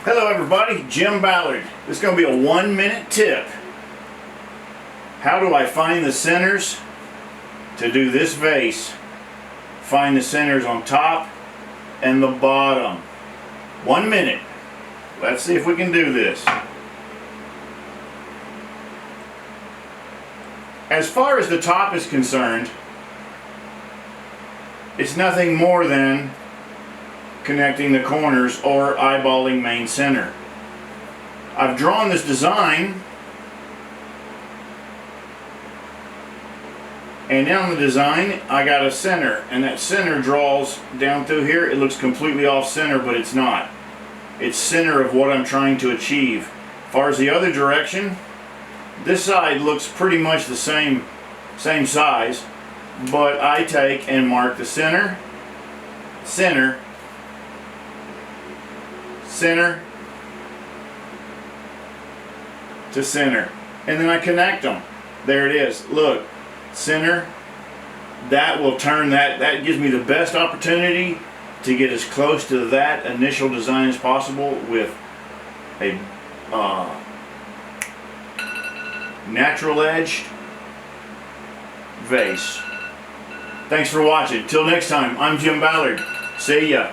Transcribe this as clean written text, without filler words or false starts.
Hello everybody, Jim Ballard. This is going to be a 1-minute tip. How do I find the centers to do this vase? Find the centers on top and the bottom. 1 minute. Let's see if we can do this. As far as the top is concerned, it's nothing more than connecting the corners or eyeballing main center. I've drawn this design, and on the design I got a center, and that center draws down through here. It looks completely off center, but it's not. It's center of what I'm trying to achieve. As far as the other direction, this side looks pretty much the same size, but I take and mark the center, center, center to center, and then I connect them. There it is. Look, center. That will turn that gives me the best opportunity to get as close to that initial design as possible with a natural edged vase. Thanks for watching. Till next time, I'm Jim Ballard. See ya.